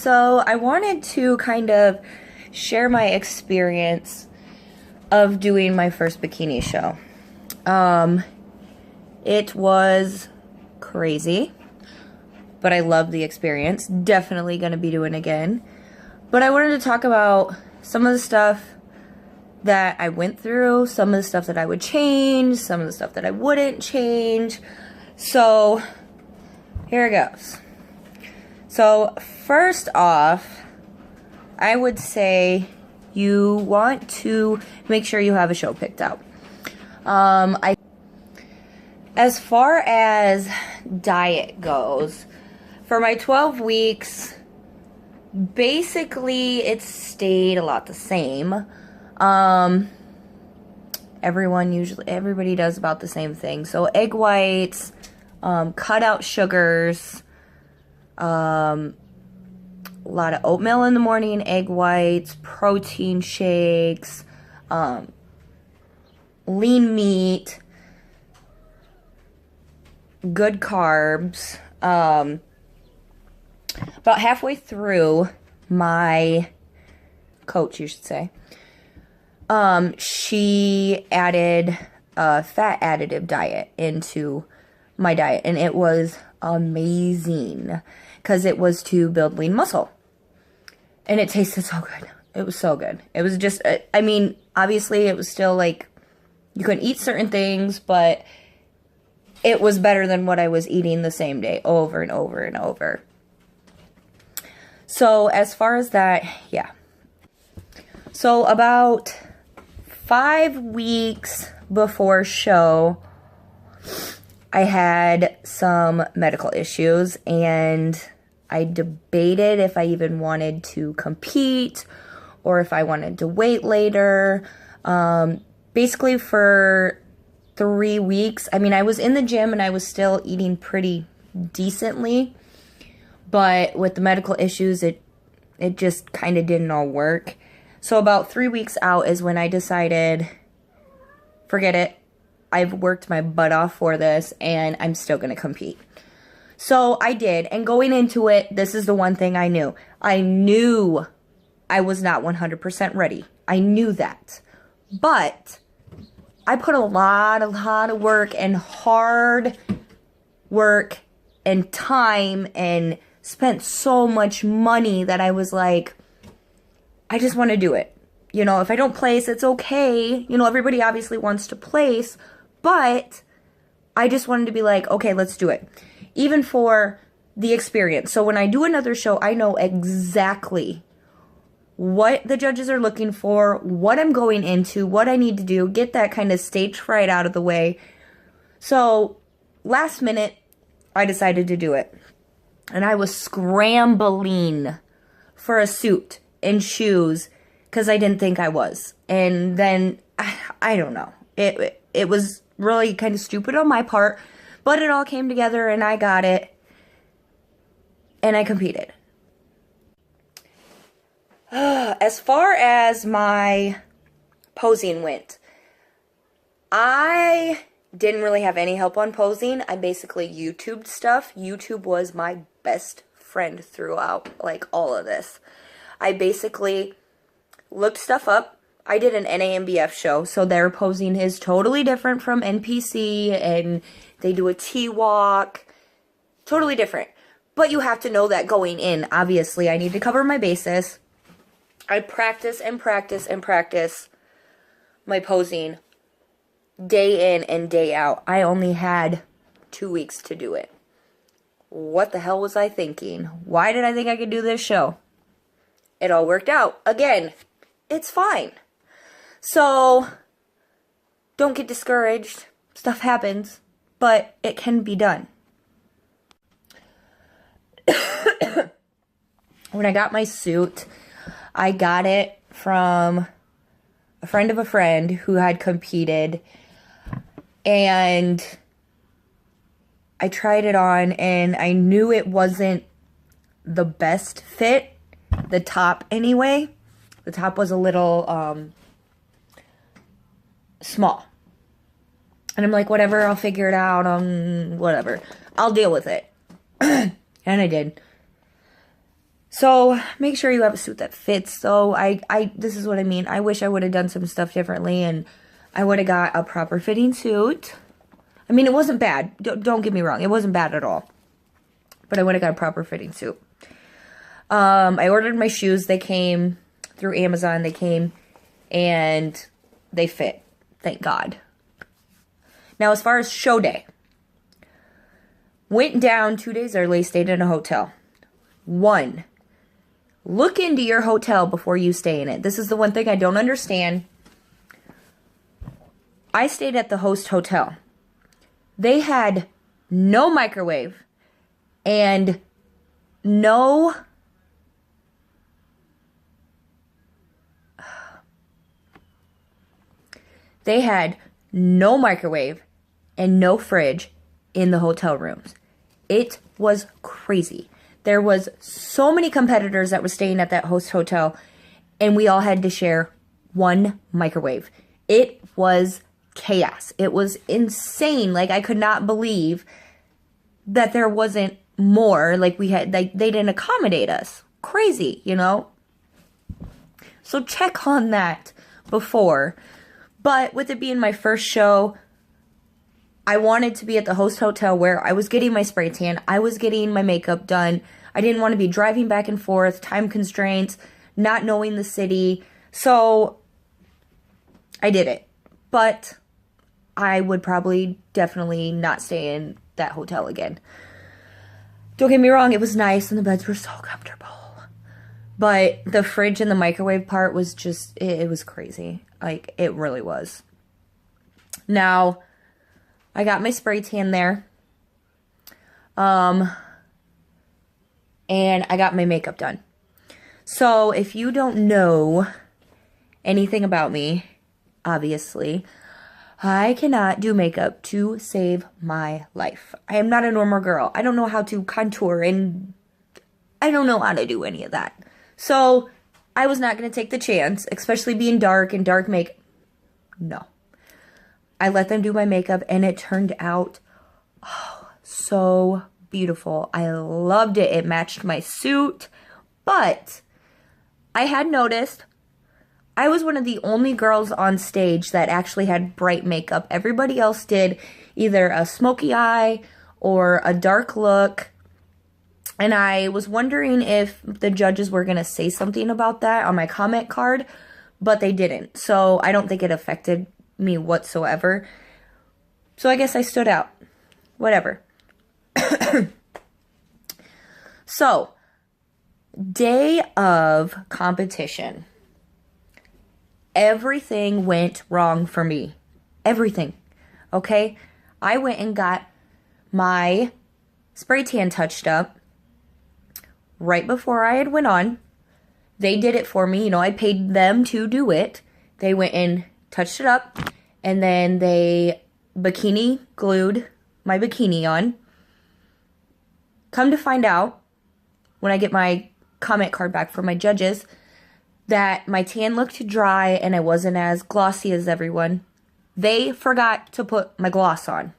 So I wanted to kind of share my experience of doing my first bikini show. It was crazy, but I loved the experience. Definitely going to be doing it again. But I wanted to talk about some of the stuff that I went through, some of the stuff that I would change, some of the stuff that I wouldn't change. So here it goes. So first off, I would say you want to make sure you have a show picked out. As far as diet goes, for my 12 weeks, basically it stayed a lot the same. Everybody does about the same thing. So egg whites, cut out sugars, a lot of oatmeal in the morning, egg whites, protein shakes, lean meat, good carbs. About halfway through, my coach, you should say, she added a fat additive diet into my diet, and it was amazing because it was to build lean muscle, and it tasted so good. It was so good. It was just, I mean, obviously it was still like you couldn't eat certain things, but it was better than what I was eating the same day over and over and over. So as far as that, yeah. So about 5 weeks before show, I had some medical issues, and I debated if I even wanted to compete or if I wanted to wait later. Basically for 3 weeks, I mean, I was in the gym and I was still eating pretty decently, but with the medical issues, it just kind of didn't all work. So about 3 weeks out is when I decided, forget it. I've worked my butt off for this, and I'm still going to compete. So I did, and going into it, this is the one thing I knew. I knew I was not 100% ready. I knew that. But I put a lot of work and hard work and time and spent so much money that I was like, I just want to do it. You know, if I don't place, it's okay. You know, everybody obviously wants to place, but I just wanted to be like, okay, let's do it. Even for the experience. So when I do another show, I know exactly what the judges are looking for, what I'm going into, what I need to do, get that kind of stage fright out of the way. So last minute, I decided to do it. And I was scrambling for a suit and shoes because I didn't think I was. And then, I don't know. It was really kind of stupid on my part, but it all came together and I got it. And I competed. As far as my posing went, I didn't really have any help on posing. I basically YouTubed stuff. YouTube was my best friend throughout, like, all of this. I basically looked stuff up. I did an NAMBF show, so their posing is totally different from NPC, and they do a T-walk. Totally different. But you have to know that going in. Obviously, I need to cover my bases. I practice and practice and practice my posing day in and day out. I only had 2 weeks to do it. What the hell was I thinking? Why did I think I could do this show? It all worked out. Again, it's fine. So, don't get discouraged. Stuff happens, but it can be done. When I got my suit, I got it from a friend of a friend who had competed, and I tried it on, and I knew it wasn't the best fit, the top anyway. The top was a little small, and I'm like, whatever, I'll figure it out, whatever, I'll deal with it. And I did. So make sure you have a suit that fits. So this is what I mean. I wish I would have done some stuff differently, and I would have got a proper fitting suit. I mean, it wasn't bad. Don't get me wrong. It wasn't bad at all. But I would have got a proper fitting suit. I ordered my shoes. They came through Amazon. They came and they fit. Thank God. Now, as far as show day. Went down 2 days early, stayed in a hotel. 1, look into your hotel before you stay in it. This is the one thing I don't understand. I stayed at the host hotel. They had no microwave and no fridge in the hotel rooms. It was crazy. There was so many competitors that were staying at that host hotel, and we all had to share one microwave. It was chaos. It was insane. Like, I could not believe that there wasn't more. Like, they didn't accommodate us. Crazy, you know? So check on that before. But with it being my first show, I wanted to be at the host hotel where I was getting my spray tan. I was getting my makeup done. I didn't want to be driving back and forth, time constraints, not knowing the city. So I did it. But I would probably definitely not stay in that hotel again. Don't get me wrong, it was nice and the beds were so comfortable. But the fridge and the microwave part was just, it was crazy. Like, it really was. Now, I got my spray tan there. And I got my makeup done. So, if you don't know anything about me, obviously, I cannot do makeup to save my life. I am not a normal girl. I don't know how to contour, and I don't know how to do any of that. So, I was not going to take the chance, especially being dark and dark makeup. No. I let them do my makeup, and it turned out so beautiful. I loved it. It matched my suit. But I had noticed I was one of the only girls on stage that actually had bright makeup. Everybody else did either a smoky eye or a dark look. And I was wondering if the judges were going to say something about that on my comment card, but they didn't. So I don't think it affected me whatsoever. So I guess I stood out. Whatever. So, day of competition. Everything went wrong for me. Everything. Okay? I went and got my spray tan touched up right before I had went on. They did it for me. You know, I paid them to do it. They went and touched it up, and then they bikini glued my bikini on. Come to find out, when I get my comment card back from my judges, that my tan looked dry and I wasn't as glossy as everyone. They forgot to put my gloss on.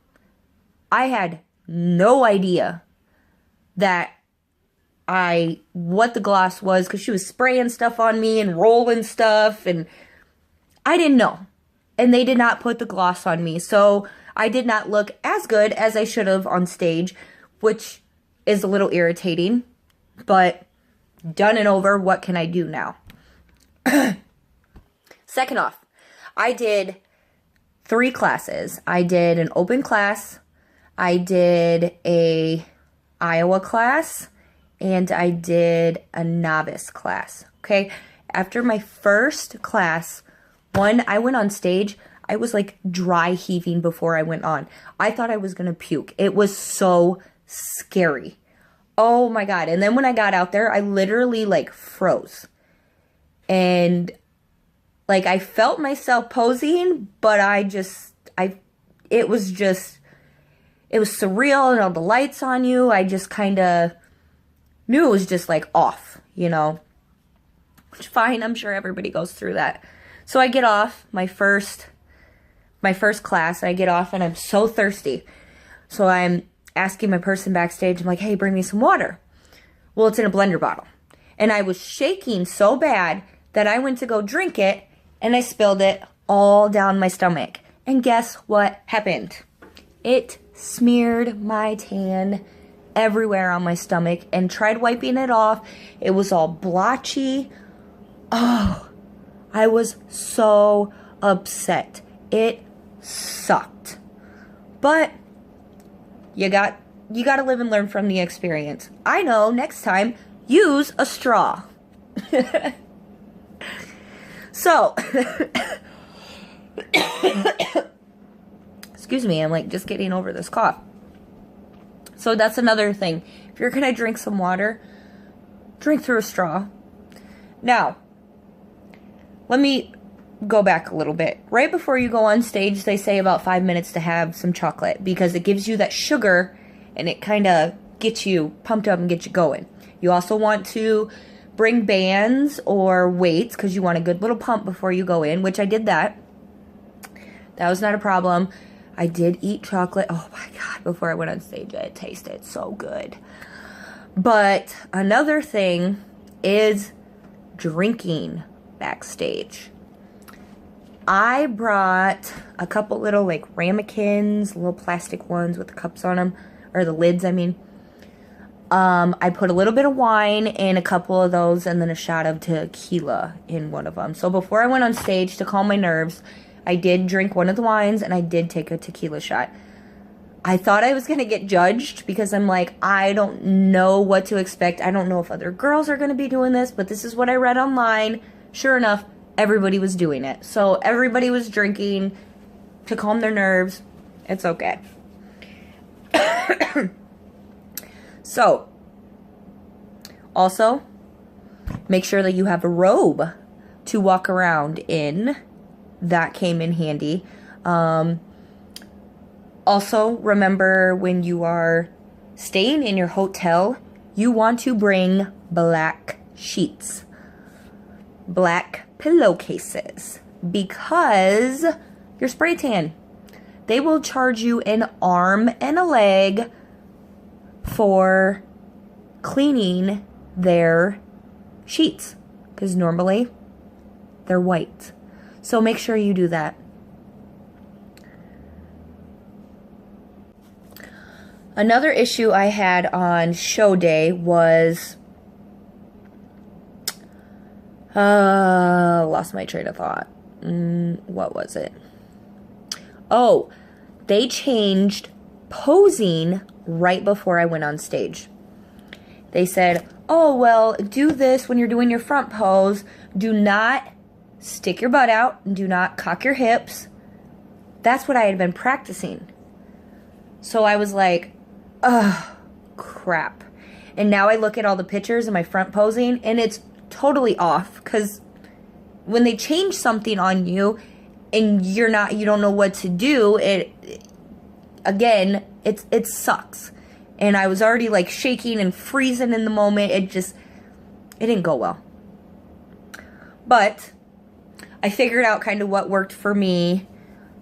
I had no idea what the gloss was, because she was spraying stuff on me and rolling stuff, and I didn't know. And they did not put the gloss on me, so I did not look as good as I should have on stage, which is a little irritating, but done and over. What can I do now? Second off, I did 3 classes. I did an open class, I did a Iowa class, and I did a novice class. Okay, after my first class, I went on stage, I was like dry heaving before I went on. I thought I was gonna puke. It was so scary. Oh my God. And then when I got out there, I literally like froze. And like I felt myself posing, but it was surreal, and all the lights on you. I just kind of knew it was just like off, you know. Which fine, I'm sure everybody goes through that. So I get off my first class. I get off and I'm so thirsty. So I'm asking my person backstage, I'm like, hey, bring me some water. Well, it's in a blender bottle. And I was shaking so bad that I went to go drink it and I spilled it all down my stomach. And guess what happened? It smeared my tan everywhere on my stomach, and tried wiping it off. It was all blotchy. Oh, I was so upset. It sucked. But you got to live and learn from the experience. I know, next time, use a straw. So, excuse me, I'm like just getting over this cough. So that's another thing. If you're gonna drink some water, drink through a straw. Now, let me go back a little bit. Right before you go on stage, they say about 5 minutes to have some chocolate because it gives you that sugar and it kind of gets you pumped up and gets you going. You also want to bring bands or weights because you want a good little pump before you go in, which I did that. That was not a problem. I did eat chocolate. Oh my God, before I went on stage, it tasted so good. But another thing is drinking backstage. I brought a couple little like ramekins, little plastic ones with the cups on them, or the lids, I mean. I put a little bit of wine in a couple of those and then a shot of tequila in one of them. So before I went on stage to calm my nerves, I did drink one of the wines and I did take a tequila shot. I thought I was going to get judged because I'm like, I don't know what to expect. I don't know if other girls are going to be doing this, but this is what I read online. Sure enough, everybody was doing it. So everybody was drinking to calm their nerves. It's okay. So, also, make sure that you have a robe to walk around in. That came in handy. Also, remember when you are staying in your hotel, you want to bring black sheets, black pillowcases, because you're spray tan. They will charge you an arm and a leg for cleaning their sheets, because normally they're white. So make sure you do that. Another issue I had on show day was lost my train of thought. What was it? Oh, they changed posing right before I went on stage. They said, oh, well, do this when you're doing your front pose. Do not stick your butt out and do not cock your hips. That's what I had been practicing. So I was like, ugh, crap. And now I look at all the pictures of my front posing and it's totally off, because when they change something on you and you don't know what to do, it sucks. And I was already like shaking and freezing in the moment. It didn't go well. But I figured out kind of what worked for me.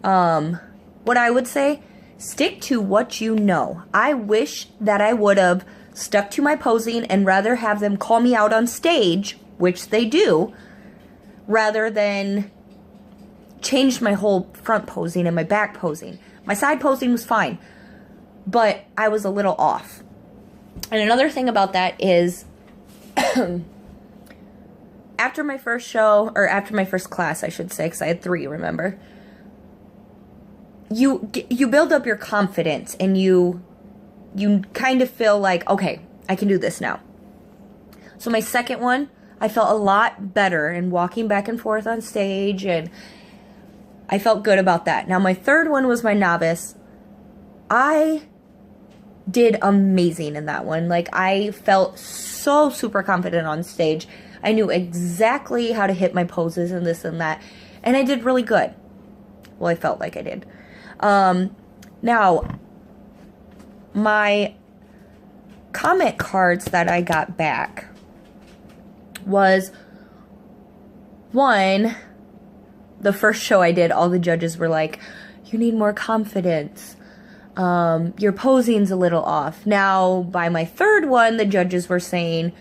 What I would say, stick to what you know. I wish that I would have stuck to my posing and rather have them call me out on stage, which they do, rather than changed my whole front posing and my back posing. My side posing was fine, but I was a little off. And another thing about that is after my first show, or after my first class, I should say, because I had 3, remember? You build up your confidence and you kind of feel like, okay, I can do this now. So my second one, I felt a lot better in walking back and forth on stage, and I felt good about that. Now my third one was my novice. I did amazing in that one. Like, I felt so super confident on stage. I knew exactly how to hit my poses and this and that, and I did really good. Well, I felt like I did. Now, my comment cards that I got back was, one, the first show I did, all the judges were like, you need more confidence. Your posing's a little off. Now, by my third one, the judges were saying,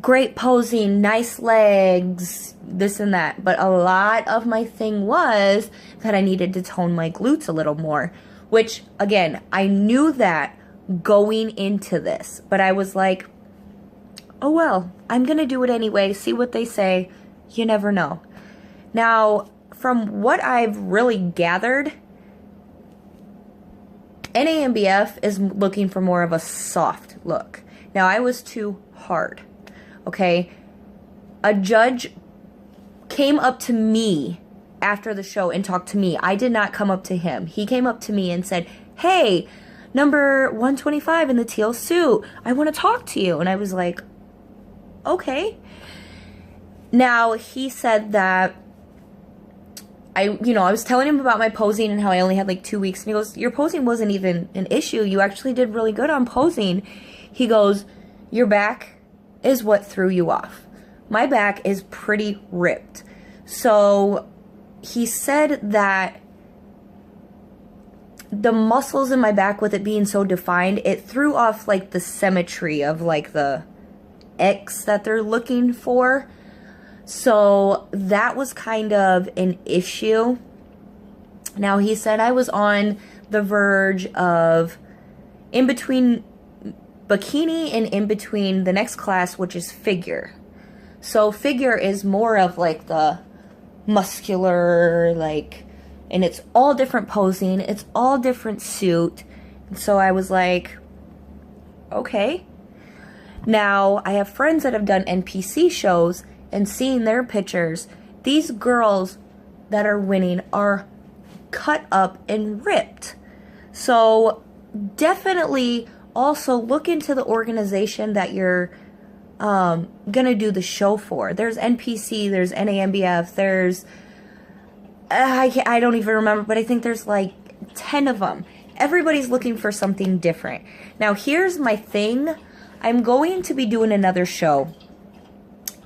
great posing, nice legs, this and that. But a lot of my thing was that I needed to tone my glutes a little more, which, again, I knew that going into this, but I was like, oh well, I'm gonna do it anyway, see what they say, you never know. Now, from what I've really gathered, NAMBF is looking for more of a soft look. Now, I was too hard, okay? A judge came up to me after the show and talked to me. I did not come up to him. He came up to me and said, hey, number 125 in the teal suit, I want to talk to you. And I was like, okay. Now, he said that I was telling him about my posing and how I only had like 2 weeks. And he goes, your posing wasn't even an issue. You actually did really good on posing. He goes, your back is what threw you off. My back is pretty ripped. So he said that the muscles in my back, with it being so defined, it threw off like the symmetry of like the X that they're looking for. So that was kind of an issue. Now, he said I was on the verge of in between bikini and in between the next class, which is figure. So figure is more of like the muscular, like, and it's all different posing, it's all different suit. So I was like, okay. Now, I have friends that have done NPC shows and seeing their pictures. These girls that are winning are cut up and ripped. So definitely also look into the organization that you're gonna do the show for. There's NPC, there's NAMBF, there's I don't even remember, but I think there's like 10 of them. Everybody's looking for something different. Now, here's my thing. I'm going to be doing another show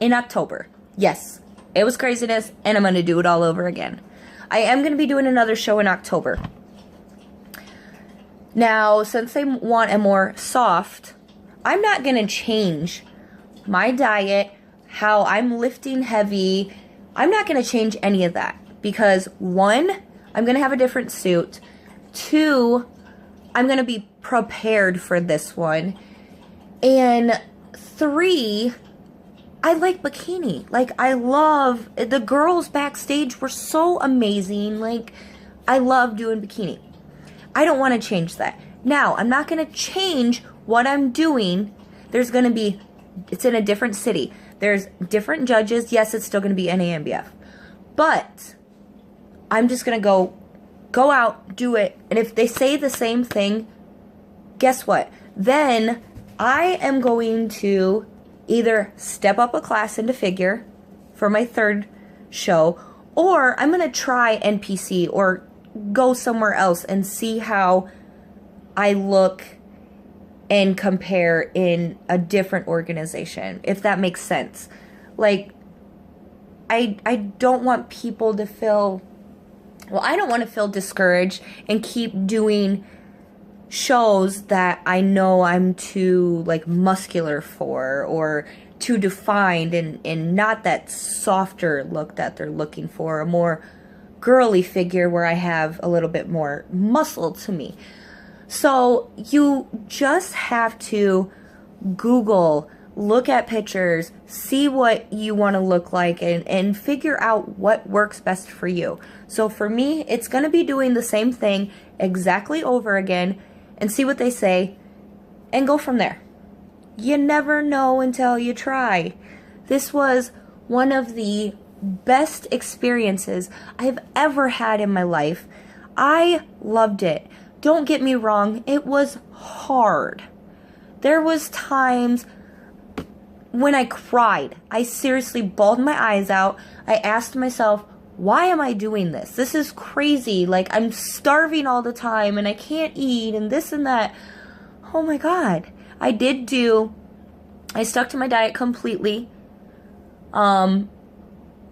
in October. Yes, it was craziness, and I'm going to do it all over again. I am going to be doing another show in October. Now, since they want a more soft, I'm not going to change my diet, how I'm lifting heavy. I'm not going to change any of that because, one, I'm going to have a different suit. Two, I'm going to be prepared for this one. And three, I like bikini. Like, I love, the girls backstage were so amazing. Like, I love doing bikini. I don't want to change that. Now, I'm not going to change what I'm doing. There's going to be, it's in a different city. There's different judges. Yes, it's still going to be NAMBF. But I'm just going to go out, do it. And if they say the same thing, guess what? Then I am going to either step up a class into figure for my third show, or I'm going to try NPC or go somewhere else and see how I look and compare in a different organization, if that makes sense. Like, I don't want people to feel, well, I don't want to feel discouraged and keep doing shows that I know I'm too, like, muscular for or too defined and not that softer look that they're looking for, a more girly figure where I have a little bit more muscle to me. So you just have to Google, look at pictures, see what you want to look like, and figure out what works best for you. So for me, it's going to be doing the same thing exactly over again and see what they say and go from there. You never know until you try. This was one of the best experiences I've ever had in my life. I loved it. Don't get me wrong, it was hard. There was times when I cried. I seriously bawled my eyes out. I asked myself, why am I doing this? This is crazy. Like, I'm starving all the time and I can't eat and this and that. Oh my God. I stuck to my diet completely.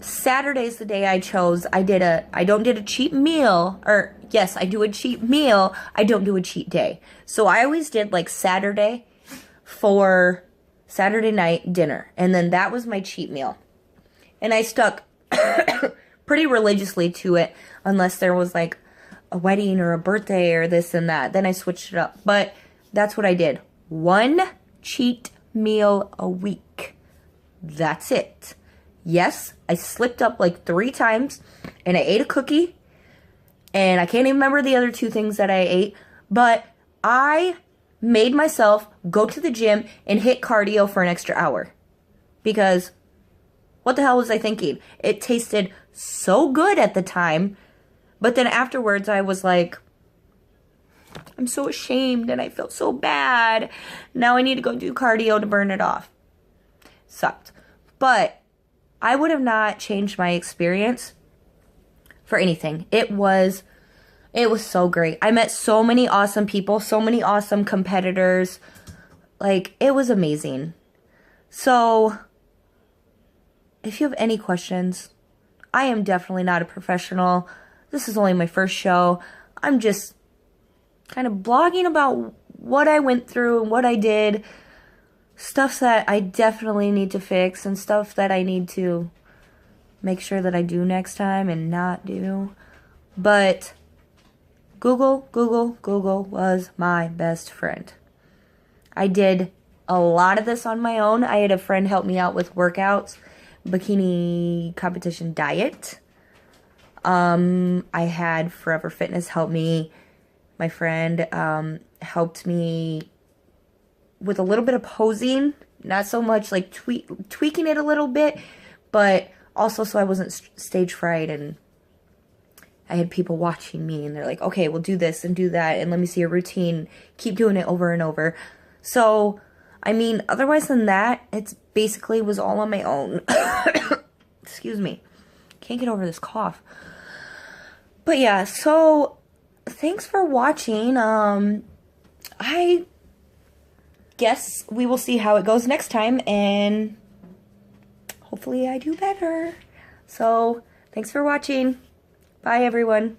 Saturday's the day I chose. I don't do a cheat meal, or yes, I do a cheat meal. I don't do a cheat day. So I always did like Saturday for Saturday night dinner. And then that was my cheat meal. And I stuck pretty religiously to it unless there was like a wedding or a birthday or this and that. Then I switched it up. But that's what I did. One cheat meal a week. That's it. Yes, I slipped up like 3 times and I ate a cookie. And I can't even remember the other 2 things that I ate. But I made myself go to the gym and hit cardio for an extra hour. Because what the hell was I thinking? It tasted so good at the time. But then afterwards I was like, I'm so ashamed and I felt so bad. Now I need to go do cardio to burn it off. Sucked. But I would have not changed my experience for anything. It was so great. I met so many awesome people, so many awesome competitors. Like, it was amazing. So, if you have any questions, I am definitely not a professional. This is only my first show. I'm just kind of blogging about what I went through and what I did. Stuff that I definitely need to fix and stuff that I need to make sure that I do next time and not do. But Google was my best friend. I did a lot of this on my own. I had a friend help me out with workouts, bikini competition diet. I had Forever Fitness help me. My friend helped me with a little bit of posing, not so much like tweaking it a little bit, but also so I wasn't stage fright, and I had people watching me and they're like, okay, we'll do this and do that and let me see your routine. Keep doing it over and over. So, I mean, otherwise than that, it's basically was all on my own. Excuse me. Can't get over this cough. But yeah, so thanks for watching. I guess we will see how it goes next time, and hopefully I do better. So, thanks for watching. Bye, everyone.